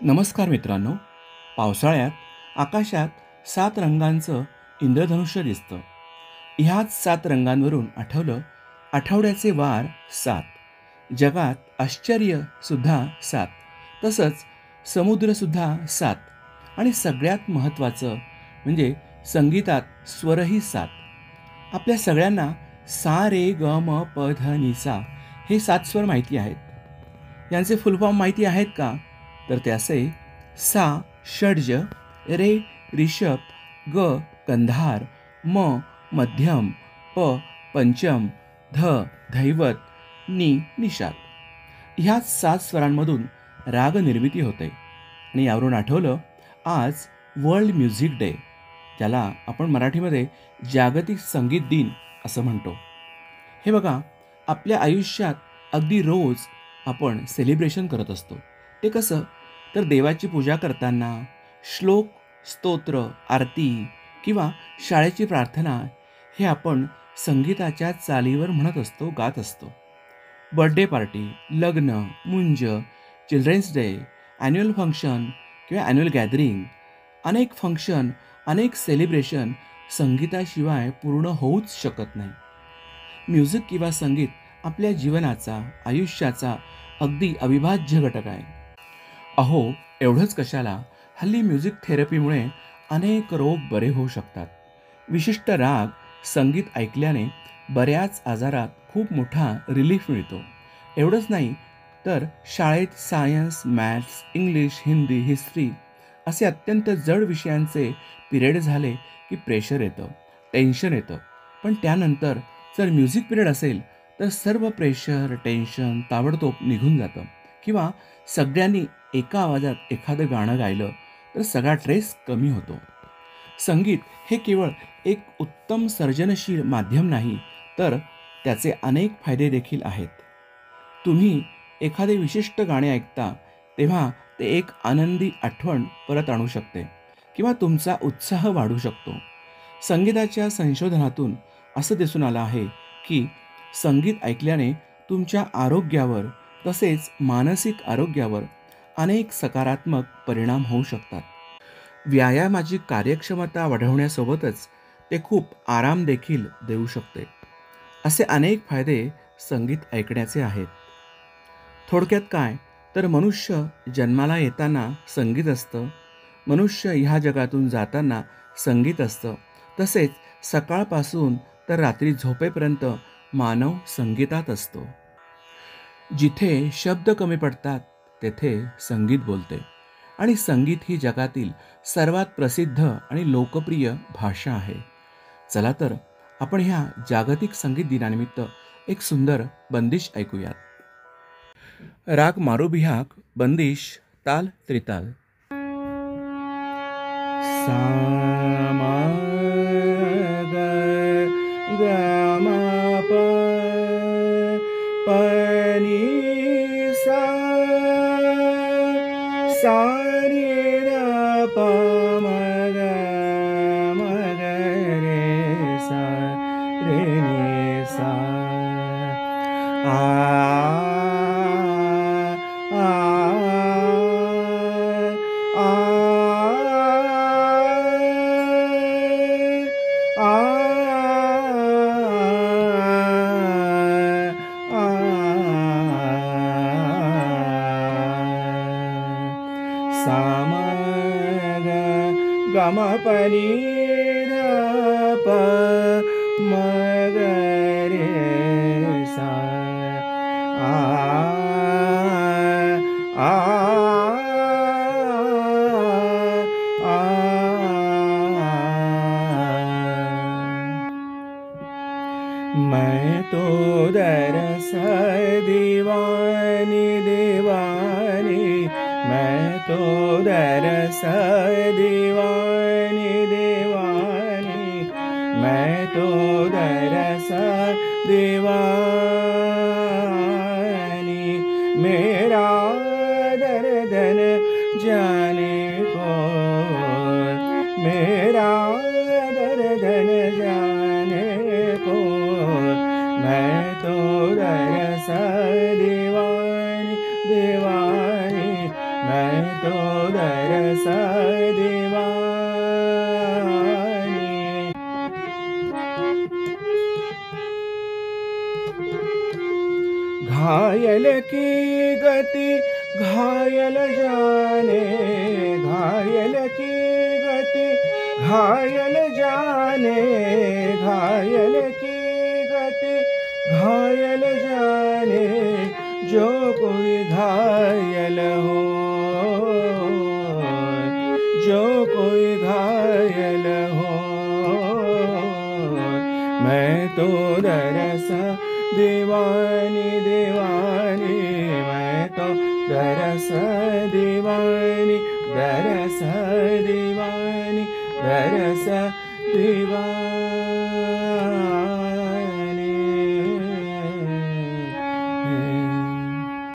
नमस्कार मित्रांनो. पावसाळ्यात आकाशात 7 रंगांचं इंद्रधनुष्य दिसतं. ह्याच 7 रंगांवरून आठवलं, आठवड्याचे वार 7, जगात आश्चर्यसुद्धा 7, तसंच समुद्रसुद्धा 7 आणि सगळ्यात महत्त्वाचं म्हणजे संगीतात स्वरही 7. आपल्या सगळ्यांना सा, रे, ग, म, प, ध, नि, सा हे 7 स्वर माहिती आहेत. यांचे फुल फॉर्म माहिती आहेत का? तर ते असे: सा षड्ज, रे ऋषभ, ग गंधार, म मध्यम, प पंचम, ध धैवत, नि निषाद. ह्याच 7 स्वरांमधून राग निर्मिती होते. आणि यावरून आठवलं, आज वर्ल्ड म्युझिक डे, ज्याला आपण मराठीमध्ये जागतिक संगीत दिन असं म्हणतो. हे बघा, आपल्या आयुष्यात अगदी रोज आपण सेलिब्रेशन करत असतो. ते कसं? तर देवाची पूजा करताना श्लोक, स्तोत्र, आरती किंवा शाळेची प्रार्थना हे आपण संगीताच्या चालीवर म्हणत असतो, गात असतो. बर्थडे पार्टी, लग्न, मुंज, चिल्ड्रन्स डे, ॲन्युअल फंक्शन किंवा ॲन्युअल गॅदरिंग, अनेक फंक्शन, अनेक सेलिब्रेशन संगीताशिवाय पूर्ण होऊच शकत नाही. म्युझिक किंवा संगीत आपल्या जीवनाचा, आयुष्याचा अगदी अविभाज्य घटक आहे. अहो, एवढंच कशाला, हल्ली म्युझिक थेरपीमुळे अनेक रोग बरे होऊ शकतात. विशिष्ट राग, संगीत ऐकल्याने बऱ्याच आजारात खूप मोठा रिलीफ मिळतो. एवढंच नाही, तर शाळेत science, maths, English, Hindi, history असे अत्यंत जड विषयांचे पिरियड झाले की प्रेशर येतं, टेन्शन येतं. पण त्यानंतर जर म्युझिक पिरियड असेल, तर सर्व प्रेशर, टेन्शन ताबडतोब निघून जातं. किंवा सगळ्यांनी एका आवाजात एखादं गाणं गायलं तर सगळा ट्रेस कमी होतो. संगीत हे केवळ एक उत्तम सर्जनशील माध्यम नाही, तर त्याचे अनेक फायदे देखील आहेत. तुम्ही एखादे विशिष्ट गाणे ऐकता तेव्हा ते एक आनंदी आठवण परत आणू शकते किंवा तुमचा उत्साह वाढू शकतो. संगीताच्या संशोधनातून असं दिसून आलं आहे की संगीत ऐकल्याने तुमच्या आरोग्यावर, तसेच मानसिक आरोग्यावर अनेक सकारात्मक परिणाम होऊ शकतात. व्यायामाची कार्यक्षमता वाढवण्यासोबतच ते खूप आराम देखील देऊ शकते. असे अनेक फायदे संगीत ऐकण्याचे आहेत. थोडक्यात काय, तर मनुष्य जन्माला येताना संगीत असतं, मनुष्य ह्या जगातून जाताना संगीत असतं, तसेच सकाळपासून तर रात्री झोपेपर्यंत मानव संगीतात असतो. जिथे शब्द कमी पडतात तेथे संगीत बोलते. आणि संगीत ही जगातील सर्वात प्रसिद्ध आणि लोकप्रिय भाषा आहे. चला तर आपण ह्या जागतिक संगीत दिनानिमित्त एक सुंदर बंदिश ऐकूयात. राग मारुबिहाग, बंदिश, ताल त्रिताल. सा मा ग ग म प प नि सा सा रे ग प म ग रे सा रे नि सा. आ आ आ सा म ग ग म प नि ध प म ग रे सा. आ आ आ. मैं तो दरस दीवानी दीवानी, मैं तो दरस दीवानी दीवानी, मैं तो दरस दीवानी. मेरा दर्दन जाने को, मेरा दर्दन जाने को, मैं तो दरस दीवानी दीवानी, मैं तो दरस दीवानी। घायल की गति घायल जाने, घायल की गति घायल जाने, घायल की गति घायल जाने, जो कोई घायल हो, जो कोई घायल हो। मैं तो दरस दीवानी दीवानी, मैं तो दरस दीवानी, दरस दीवानी, दरस दीवानी।